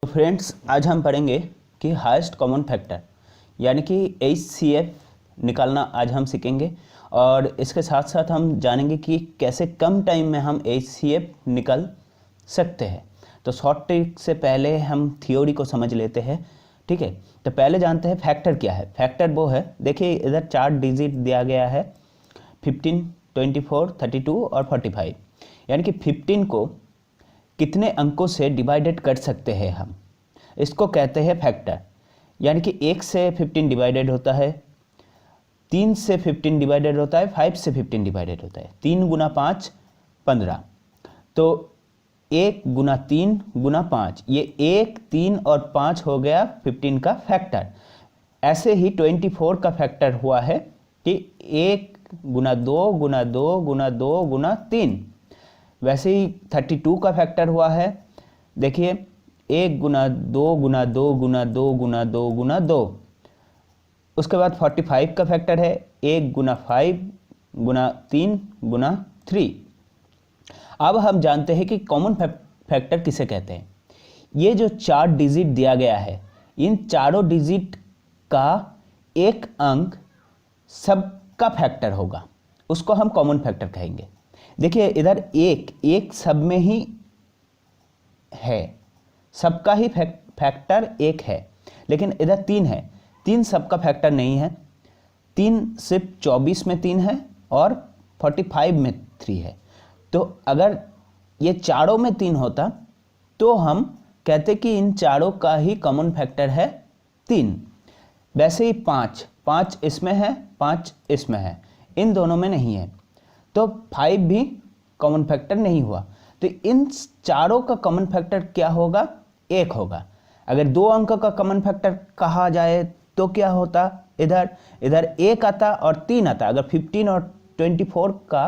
तो फ्रेंड्स, आज हम पढ़ेंगे कि हाईएस्ट कॉमन फैक्टर यानी कि HCF निकालना आज हम सीखेंगे। और इसके साथ साथ हम जानेंगे कि कैसे कम टाइम में हम HCF निकाल सकते हैं। तो शॉर्ट ट्रिक से पहले हम थ्योरी को समझ लेते हैं, ठीक है। तो पहले जानते हैं फैक्टर क्या है। फैक्टर वो है, देखिए इधर 4 डिजिट दिया गया है 15, 24, 32 और 45। यानी कि 15 को कितने अंकों से डिवाइडेड कर सकते हैं हम, इसको कहते हैं फैक्टर। यानी कि 1 से 15 डिवाइडेड होता है, 3 से 15 डिवाइडेड होता है, 5 से 15 डिवाइडेड होता है। 3 गुना 5 15, तो 1 गुना 3 गुना 5, ये 1, 3 और 5 हो गया 15 का फैक्टर। ऐसे ही 24 का फैक्टर हुआ है कि 1 गुना 2 गुना 2 गुना 2 गुना 3। वैसे ही 32 का फैक्टर हुआ है, देखिए 1 गुना 2 गुना 2 गुना 2 गुना 2 गुना 2। उसके बाद 45 का फैक्टर है 1 गुना 5 गुना 3 गुना 3। अब हम जानते हैं कि कॉमन फैक्टर किसे कहते हैं। ये जो 4 डिजिट दिया गया है, इन चारों डिजिट का एक अंक सबका फैक्टर होगा, उसको हम कॉमन फैक्टर कहेंगे। देखिए इधर एक सब में ही है, सबका ही फैक्टर 1 है, लेकिन इधर 3 है, 3 सबका फैक्टर नहीं है। 3 सिर्फ 24 में 3 है और 45 में 3 है। तो अगर ये चारों में 3 होता तो हम कहते कि इन चारों का ही कॉमन फैक्टर है 3। वैसे ही 5 इसमें है, 5 इसमें है, इन दोनों में नहीं है, तो 5 भी कॉमन फैक्टर नहीं हुआ। तो इन चारों का कॉमन फैक्टर क्या होगा? 1 होगा। अगर 2 अंक का कॉमन फैक्टर कहा जाए तो क्या होता? इधर 1 आता और 3 आता। अगर 15 और 24 का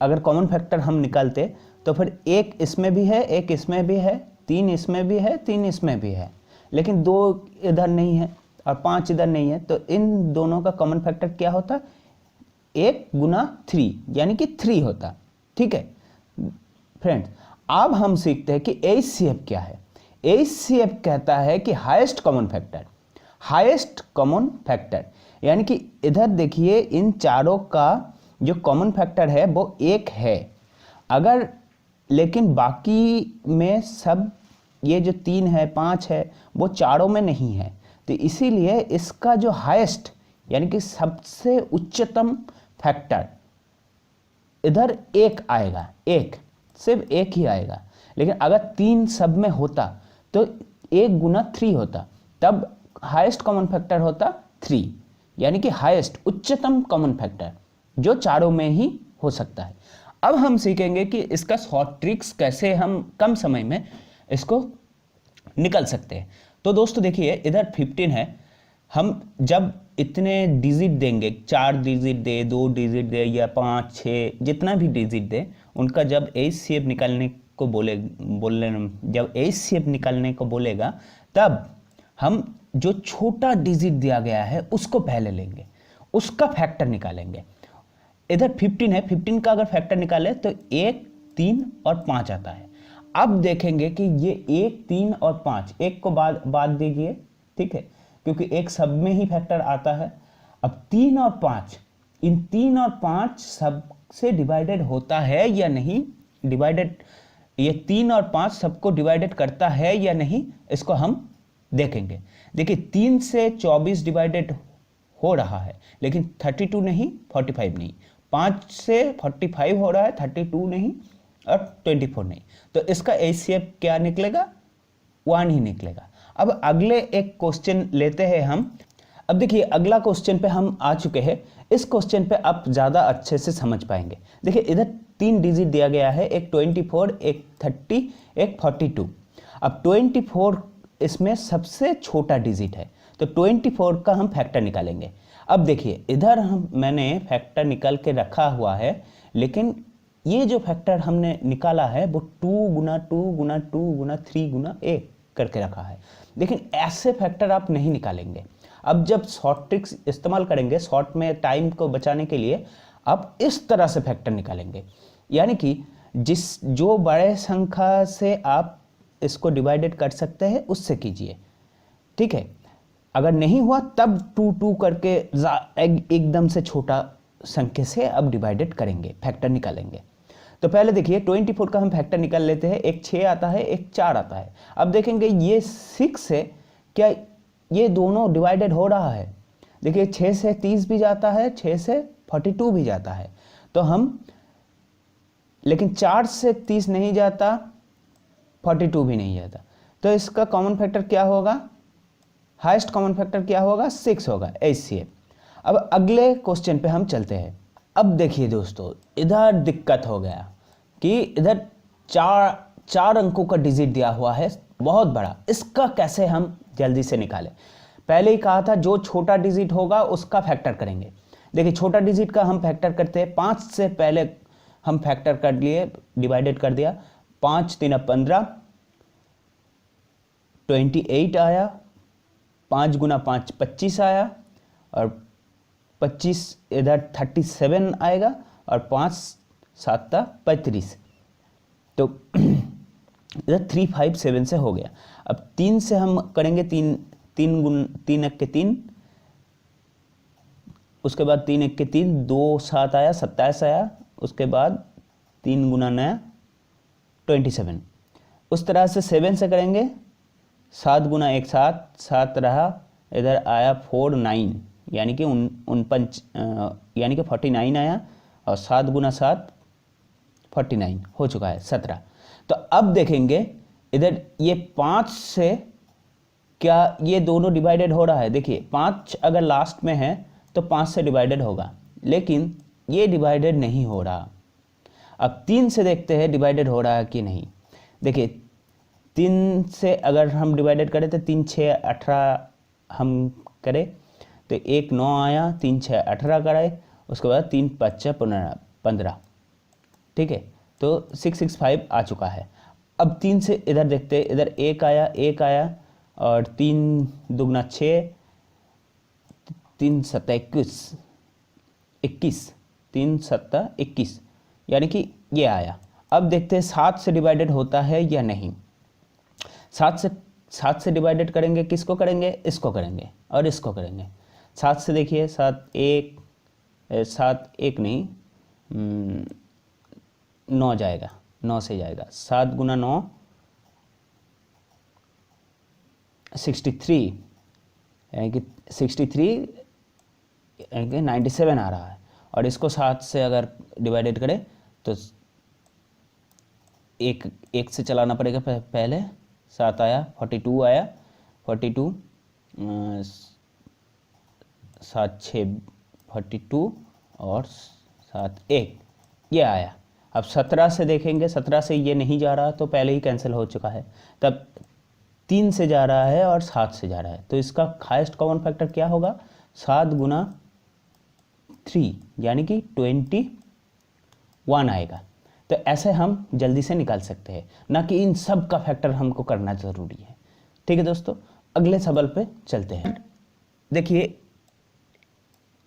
अगर कॉमन फैक्टर हम निकालते तो फिर 1 इसमें भी है, 1 इसमें भी है, 3 इसमें भी है, 3 इसमें भी है, लेकिन 2 इधर नहीं है और 5 इधर नहीं है। तो इन दोनों का कॉमन फैक्टर क्या होता? 1 गुना 3 यानी कि 3 होता, ठीक है फ्रेंड्स। अब हम सीखते हैं कि HCF क्या है। HCF कहता है कि highest common factor. Highest common factor यानी कि इधर देखिए इन चारों का जो कॉमन फैक्टर है वो 1 है, अगर लेकिन बाकी में सब ये जो 3 है 5 है वो चारों में नहीं है, तो इसीलिए इसका जो हाईएस्ट यानी कि सबसे उच्चतम फैक्टर इधर 1 आएगा, सिर्फ 1 ही आएगा। लेकिन अगर 3 सब में होता तो 1 गुना 3 होता, तब हाईएस्ट कॉमन फैक्टर होता 3, यानी कि हाईएस्ट उच्चतम कॉमन फैक्टर जो चारों में ही हो सकता है। अब हम सीखेंगे कि इसका शॉर्ट ट्रिक्स कैसे हम कम समय में इसको निकल सकते हैं। तो दोस्तों देखिए इधर 15 है, हम जब इतने डिजिट देंगे, 4 डिजिट दे, 2 डिजिट दे या 5, 6 जितना भी डिजिट दे, उनका जब HCF निकालने को जब HCF निकालने को बोलेगा तब हम जो छोटा डिजिट दिया गया है उसको पहले लेंगे, उसका फैक्टर निकालेंगे। इधर 15 है, 15 का अगर फैक्टर निकाले तो 1, 3 और 5 आता है। अब देखेंगे कि ये 1, 3 और 5, 1 को बाद दीजिए, ठीक है, क्योंकि 1 सब में ही फैक्टर आता है। अब 3 और 5, इन 3 और 5 सब से डिवाइडेड होता है या नहीं, ये 3 और 5 सबको डिवाइडेड करता है या नहीं, इसको हम देखेंगे। देखिए 3 से 24 डिवाइडेड हो रहा है, लेकिन 32 नहीं, 45 नहीं। 5 से 45 हो रहा है, 32 नहीं और 24 नहीं। तो इसका HCF क्या निकलेगा? 1 ही निकलेगा। अब अगले एक क्वेश्चन लेते हैं हम। अब देखिए अगला क्वेश्चन पे हम आ चुके हैं। इस क्वेश्चन पे आप ज़्यादा अच्छे से समझ पाएंगे। देखिए इधर 3 डिजिट दिया गया है, एक 24, एक 30, एक 42। अब 24 इसमें सबसे छोटा डिजिट है, तो 24 का हम फैक्टर निकालेंगे। अब देखिए इधर मैंने फैक्टर निकाल के रखा हुआ है, लेकिन ये जो फैक्टर हमने निकाला है वो 2 गुना 2 गुना 2 गुना 3 गुना 1 करके रखा है। लेकिन ऐसे फैक्टर आप नहीं निकालेंगे। अब जब शॉर्ट ट्रिक्स इस्तेमाल करेंगे, शॉर्ट में टाइम को बचाने के लिए, आप इस तरह से फैक्टर निकालेंगे। यानी कि जो बड़े संख्या से आप इसको डिवाइडेड कर सकते हैं उससे कीजिए, ठीक है। अगर नहीं हुआ तब 2 2 करके एकदम से छोटा संख्या से अब डिवाइडेड करेंगे, फैक्टर निकालेंगे। तो पहले देखिए 24 का हम फैक्टर निकाल लेते हैं। एक 6 आता है, एक 4 आता है। अब देखेंगे ये 6 है, क्या ये दोनों डिवाइडेड हो रहा है? देखिए 6 से 30 भी जाता है, 6 से 42 भी जाता है, तो हम, लेकिन 4 से 30 नहीं जाता, 42 भी नहीं जाता, तो इसका कॉमन फैक्टर क्या होगा? हाईएस्ट कॉमन फैक्टर क्या होगा? 6 होगा, HCF। अब अगले क्वेश्चन पे हम चलते हैं। अब देखिए दोस्तों, इधर दिक्कत हो गया कि इधर चार अंकों का डिजिट दिया हुआ है बहुत बड़ा, इसका कैसे हम जल्दी से निकालें? पहले ही कहा था जो छोटा डिजिट होगा उसका फैक्टर करेंगे। देखिए छोटा डिजिट का हम फैक्टर करते हैं, 5 से पहले हम फैक्टर कर लिए, डिवाइडेड कर दिया। 5 3 15, 28 आया, 5 गुना 5 25 आया, और 25 इधर 37 आएगा, और 5 7 35, तो इधर 357 से हो गया। अब 3 से हम करेंगे, 3 1 के 3, उसके बाद 3 1 के 3, 2 7 आया, 27 आया, उसके बाद 3 गुना 9 27। उस तरह से 7 से करेंगे, 7 गुना 1 7, 7 रहा, इधर आया 4 9, यानी कि 49 आया, और 7 गुना 7 49 हो चुका है, 17। तो अब देखेंगे इधर ये 5 से क्या ये दोनों डिवाइडेड हो रहा है? देखिए 5 अगर लास्ट में है तो 5 से डिवाइडेड होगा, लेकिन ये डिवाइडेड नहीं हो रहा। अब 3 से देखते हैं डिवाइडेड हो रहा है कि नहीं। देखिए 3 से अगर हम डिवाइडेड करें तो 3 6 18 हम करें तो 1 9 आया, 3 6 18 कराए, उसके बाद 3 5 15, ठीक है, तो 665 आ चुका है। अब 3 से इधर देखते हैं, इधर 1 आया, 1 आया, और 3 दुगना 6, 3 7 21, 3 7 21, यानी कि ये आया। अब देखते हैं 7 से डिवाइडेड होता है या नहीं। 7 से डिवाइडेड करेंगे, किसको करेंगे? इसको करेंगे और इसको करेंगे। 7 से देखिए 7 1 नहीं, 9 जाएगा, 9 से जाएगा, 7 गुना 9 63, यानी कि 63 यानी कि 97 आ रहा है। और इसको 7 से अगर डिवाइडेड करें तो एक से चलाना पड़ेगा पहले। 7 आया, 42 आया, 42 7 6 42, और 7 1 ये आया। अब 17 से देखेंगे, 17 से ये नहीं जा रहा तो पहले ही कैंसिल हो चुका है, तब 3 से जा रहा है और 7 से जा रहा है, तो इसका हाईएस्ट कॉमन फैक्टर क्या होगा? 7 गुना 3, यानी कि 21 आएगा। तो ऐसे हम जल्दी से निकाल सकते हैं, ना कि इन सब का फैक्टर हमको करना ज़रूरी है। ठीक है दोस्तों, अगले सवाल पे चलते हैं। देखिए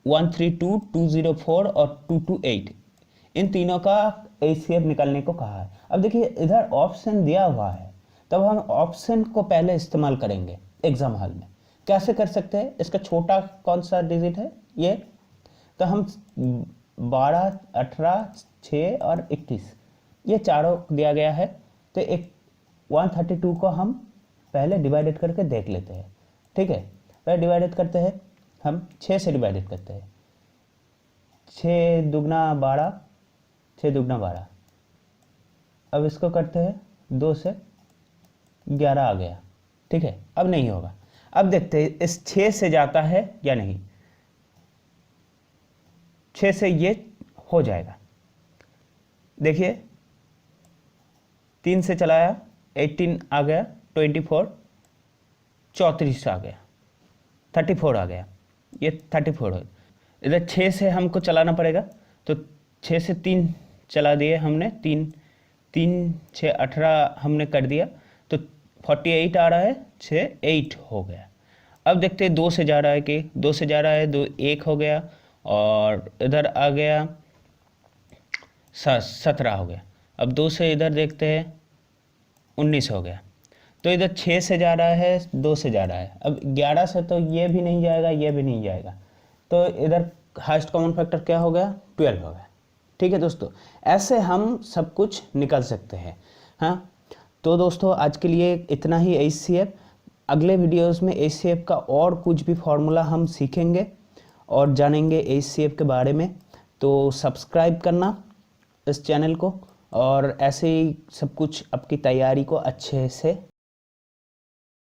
132, 204 और 228, इन तीनों का HCF निकालने को कहा है। अब देखिए इधर ऑप्शन दिया हुआ है, तब हम ऑप्शन को पहले इस्तेमाल करेंगे एग्जाम हॉल में। कैसे कर सकते हैं? इसका छोटा कौन सा डिजिट है? ये तो हम 12 18 6 और 21 ये चारों दिया गया है, तो एक 132 को हम पहले डिवाइडेड करके देख लेते हैं। ठीक है, पहले डिवाइडेड करते हैं, हम 6 से डिवाइडेड करते हैं। 6 दुगना 12, 6 दुगना 12। अब इसको करते हैं 2 से, 11 आ गया। ठीक है, अब नहीं होगा। अब देखते हैं इस 6 से जाता है या नहीं। 6 से ये हो जाएगा। देखिए 3 से चलाया, 18 आ गया, 24 34 आ गया, 34 आ गया, ये 34 हो। इधर 6 से हमको चलाना पड़ेगा, तो 6 से 3 चला दिए हमने, 3 6 18 हमने कर दिया, तो 48 आ रहा है, 6 8 हो गया। अब देखते हैं 2 से जा रहा है कि 2 से जा रहा है, 2 1 हो गया, और इधर आ गया 17 हो गया। अब 2 से इधर देखते हैं, 19 हो गया। तो इधर 6 से जा रहा है, 2 से जा रहा है। अब 11 से तो ये भी नहीं जाएगा, ये भी नहीं जाएगा, तो इधर हाईएस्ट कॉमन फैक्टर क्या हो गया, 12 हो गया। ठीक है दोस्तों, ऐसे हम सब कुछ निकाल सकते हैं। हाँ, तो दोस्तों आज के लिए इतना ही HCF। अगले वीडियोस में HCF का और कुछ भी फॉर्मूला हम सीखेंगे और जानेंगे HCF के बारे में। तो सब्सक्राइब करना इस चैनल को और ऐसे ही सब कुछ आपकी तैयारी को अच्छे से